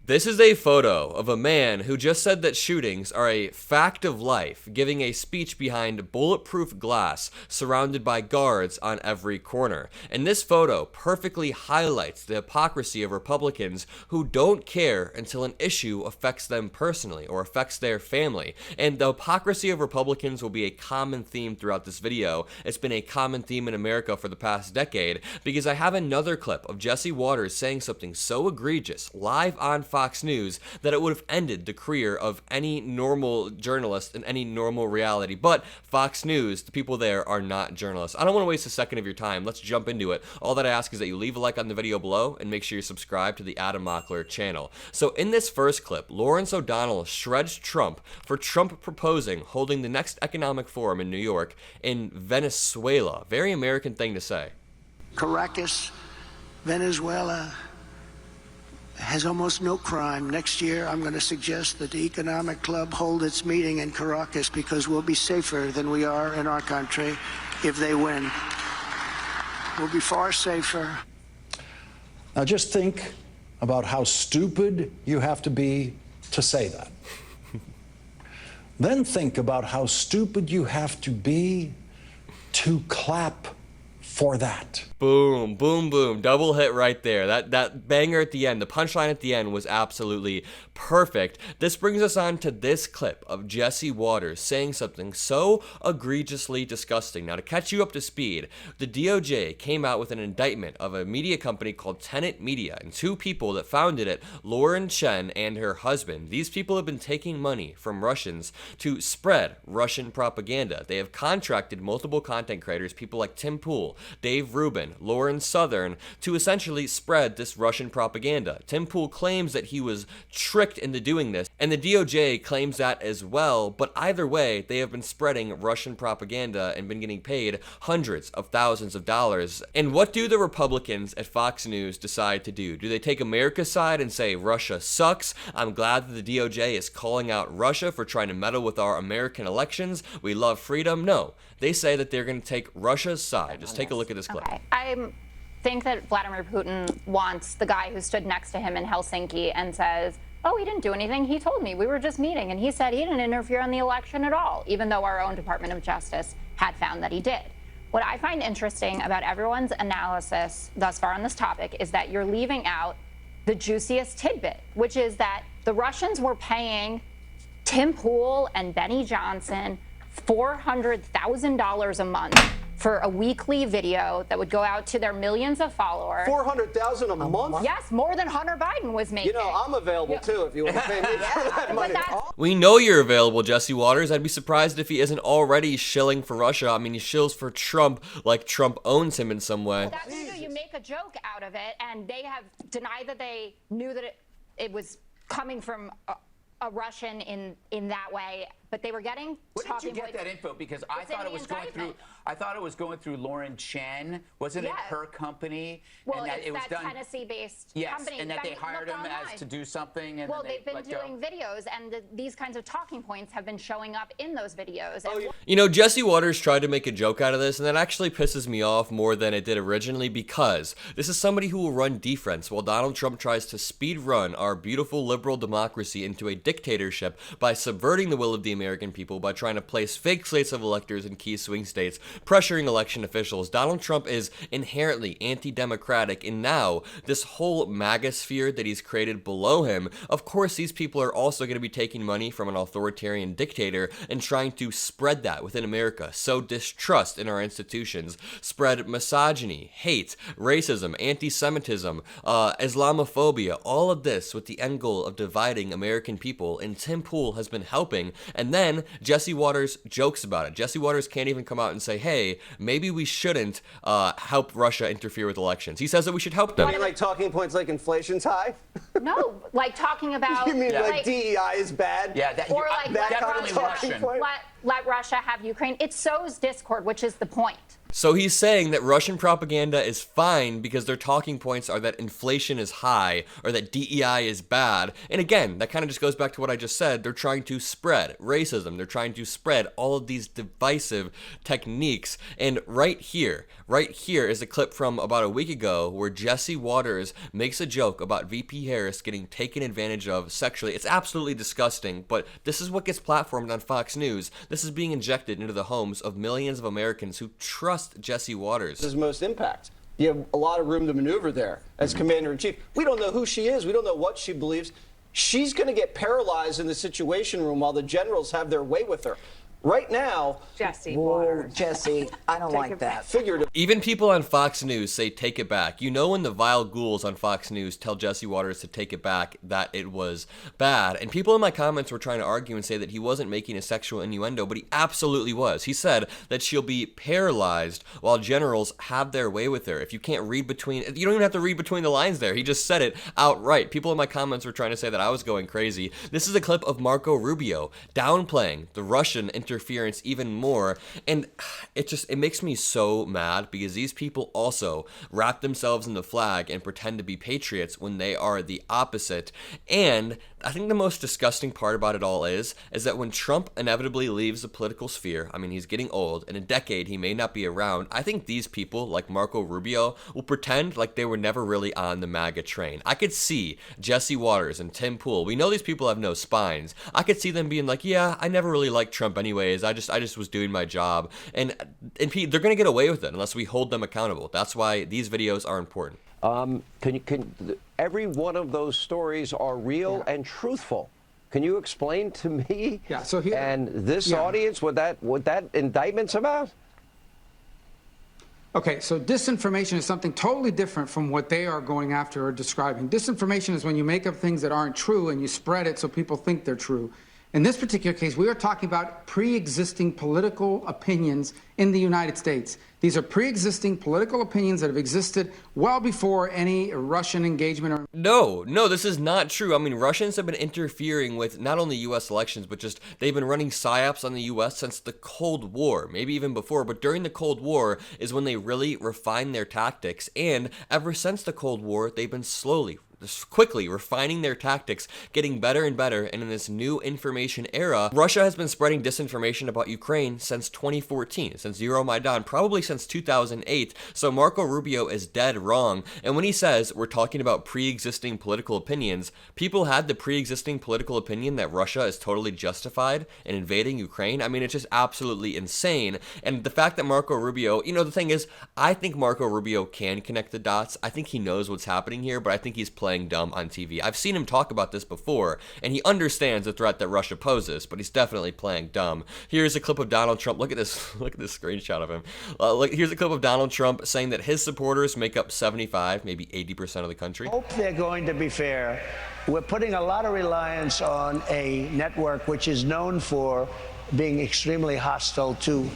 This is a photo of a man who just said that shootings are a fact of life, giving a speech behind bulletproof glass surrounded by guards on every corner. And this photo perfectly highlights the hypocrisy of Republicans who don't care until an issue affects them personally or affects their family. And the hypocrisy of Republicans will be a common theme throughout this video. It's been a common theme in America for the past decade, because I have another clip of Jesse Waters saying something so egregious live on Fox News that it would have ended the career of any normal journalist in any normal reality. But Fox News, the people there are not journalists. I don't want to waste a second of your time. Let's jump into it. All that I ask is that you leave a like on the video below and make sure you subscribe to the Mockler channel. So in this first clip, Lawrence O'Donnell shreds Trump for Trump proposing holding the next economic forum in New York in Venezuela. Very American thing to say. Caracas, Venezuela has almost no crime. Next year, I'm going to suggest that the Economic Club hold its meeting in Caracas because we'll be safer than we are in our country if they win. We'll be far safer. Now just think about how stupid you have to be to say that. Then think about how stupid you have to be to clap for that. Boom, boom, boom. Double hit right there. That banger at the end, the punchline at the end was absolutely perfect. This brings us on to this clip of Jesse Waters saying something so egregiously disgusting. Now, to catch you up to speed, the DOJ came out with an indictment of a media company called Tenet Media and two people that founded it, Lauren Chen and her husband. These people have been taking money from Russians to spread Russian propaganda. They have contracted multiple content creators, people like Tim Pool, Dave Rubin, Lauren Southern, to essentially spread this Russian propaganda. Tim Pool claims that he was tricked into doing this, and the DOJ claims that as well, but either way, they have been spreading Russian propaganda and been getting paid hundreds of thousands of dollars. And what do the Republicans at Fox News decide to do? Do they take America's side and say Russia sucks? I'm glad that the DOJ is calling out Russia for trying to meddle with our American elections. We love freedom. No, they say that they're going to take Russia's side. Just take a look at this clip. Okay. I think that Vladimir Putin wants the guy who stood next to him in Helsinki and says, oh, he didn't do anything. He told me we were just meeting, and he said he didn't interfere in the election at all, even though our own Department of Justice had found that he did. What I find interesting about everyone's analysis thus far on this topic is that you're leaving out the juiciest tidbit, which is that the Russians were paying Tim Pool and Benny Johnson $400,000 a month for a weekly video that would go out to their millions of followers. $400,000 a month? Yes, more than Hunter Biden was making. You know, I'm available too if you want to pay me for that money. We know you're available, Jesse Waters. I'd be surprised if he isn't already shilling for Russia. I mean, he shills for Trump like Trump owns him in some way. That's true. You make a joke out of it, and they have denied that they knew that it was coming from a Russian in that way, but they were getting. Where did you get that info? Because I thought it was going through. I thought it was going through Lauren Chen. Wasn't it her company? Well, and that it's it was that done, Tennessee-based company. And that they hired him as to do something. And well, then they've been doing videos, and these kinds of talking points have been showing up in those videos. You know, Jesse Waters tried to make a joke out of this, and that actually pisses me off more than it did originally, because this is somebody who will run defense while Donald Trump tries to speed run our beautiful liberal democracy into a dictatorship by subverting the will of the American people, by trying to place fake slates of electors in key swing states, pressuring election officials. Donald Trump is inherently anti-democratic, and now this whole MAGA sphere that he's created below him, of course these people are also going to be taking money from an authoritarian dictator and trying to spread that within America. Sow distrust in our institutions, spread misogyny, hate, racism, anti-Semitism, Islamophobia, all of this with the end goal of dividing American people, and Tim Pool has been helping, and then Jesse Waters jokes about it. Jesse Waters can't even come out and say, hey, maybe we shouldn't help Russia interfere with elections. He says that we should help them. You mean like talking points like inflation's high? No, like talking about. You mean like DEI is bad? Yeah, that, or like that definitely Russian. Let Russia have Ukraine. It sows discord, which is the point. So he's saying that Russian propaganda is fine because their talking points are that inflation is high or that DEI is bad. And again, that kind of just goes back to what I just said. They're trying to spread racism. They're trying to spread all of these divisive techniques. And right here is a clip from about a week ago where Jesse Waters makes a joke about VP Harris getting taken advantage of sexually. It's absolutely disgusting, but this is what gets platformed on Fox News. This is being injected into the homes of millions of Americans who trust Jesse Waters. His most impact. You have a lot of room to maneuver there as commander-in-chief. We don't know who she is. We don't know what she believes. She's going to get paralyzed in the Situation Room while the generals have their way with her. Right now, Jesse Waters. Jesse, I don't like that. Figurative. Even people on Fox News say take it back. You know when the vile ghouls on Fox News tell Jesse Waters to take it back, that it was bad. And people in my comments were trying to argue and say that he wasn't making a sexual innuendo, but he absolutely was. He said that she'll be paralyzed while generals have their way with her. If you can't read between, you don't even have to read between the lines there. He just said it outright. People in my comments were trying to say that I was going crazy. This is a clip of Marco Rubio downplaying the Russian interference even more, and it makes me so mad because these people also wrap themselves in the flag and pretend to be patriots when they are the opposite. And I think the most disgusting part about it all is that when Trump inevitably leaves the political sphere, I mean, he's getting old, in a decade he may not be around, I think these people like Marco Rubio will pretend like they were never really on the MAGA train. I could see Jesse Waters and Tim Pool, we know these people have no spines, I could see them being like, yeah, I never really liked Trump anyways, I just was doing my job, and they're gonna get away with it unless we hold them accountable. That's why these videos are important. Every one of those stories are real and truthful. Can you explain to me and this audience what that indictment's about? Okay, so disinformation is something totally different from what they are going after or describing. Disinformation is when you make up things that aren't true and you spread it so people think they're true. In this particular case, we are talking about pre-existing political opinions in the United States. These are pre-existing political opinions that have existed well before any Russian engagement. No, this is not true. I mean, Russians have been interfering with not only U.S. elections, but just they've been running psyops on the U.S. since the Cold War, maybe even before. But during the Cold War is when they really refined their tactics. And ever since the Cold War, they've been quickly refining their tactics, getting better and better, and in this new information era, Russia has been spreading disinformation about Ukraine since 2014, since Euromaidan, probably since 2008, so Marco Rubio is dead wrong, and when he says we're talking about pre-existing political opinions, people had the pre-existing political opinion that Russia is totally justified in invading Ukraine. I mean, it's just absolutely insane, and the fact that Marco Rubio, the thing is, I think Marco Rubio can connect the dots. I think he knows what's happening here, but I think he's playing dumb on TV. I've seen him talk about this before, and he understands the threat that Russia poses, but he's definitely playing dumb. Here's a clip of Donald Trump. Look at this screenshot of him. Here's a clip of Donald Trump saying that his supporters make up 75, maybe 80% of the country. I hope they're going to be fair. We're putting a lot of reliance on a network which is known for being extremely hostile to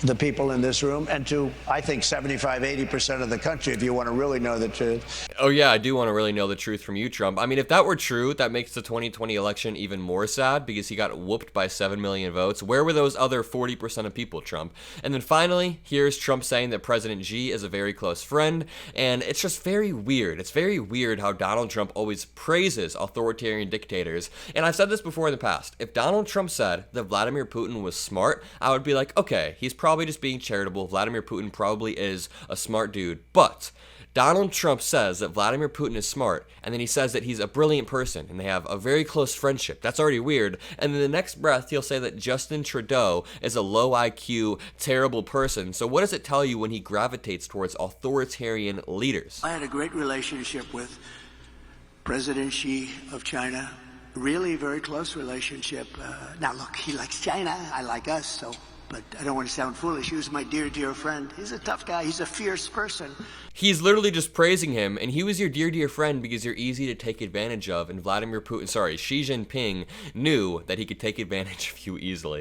the people in this room and to, I think, 75, 80% of the country, if you want to really know the truth. Oh yeah, I do want to really know the truth from you, Trump. I mean, if that were true, that makes the 2020 election even more sad because he got whooped by 7 million votes. Where were those other 40% of people, Trump? And then finally, here's Trump saying that President Xi is a very close friend, and it's just very weird. It's very weird how Donald Trump always praises authoritarian dictators. And I've said this before in the past. If Donald Trump said that Vladimir Putin was smart, I would be like, okay, he's probably just being charitable. Vladimir Putin probably is a smart dude. But Donald Trump says that Vladimir Putin is smart, and then he says that he's a brilliant person, and they have a very close friendship. That's already weird. And then the next breath, he'll say that Justin Trudeau is a low IQ, terrible person. So what does it tell you when he gravitates towards authoritarian leaders? I had a great relationship with President Xi of China. Really very close relationship. Now look, he likes China, I like us, so... But I don't want to sound foolish. He was my dear, dear friend. He's a tough guy. He's a fierce person. He's literally just praising him, and he was your dear, dear friend because you're easy to take advantage of, and Xi Jinping knew that he could take advantage of you easily.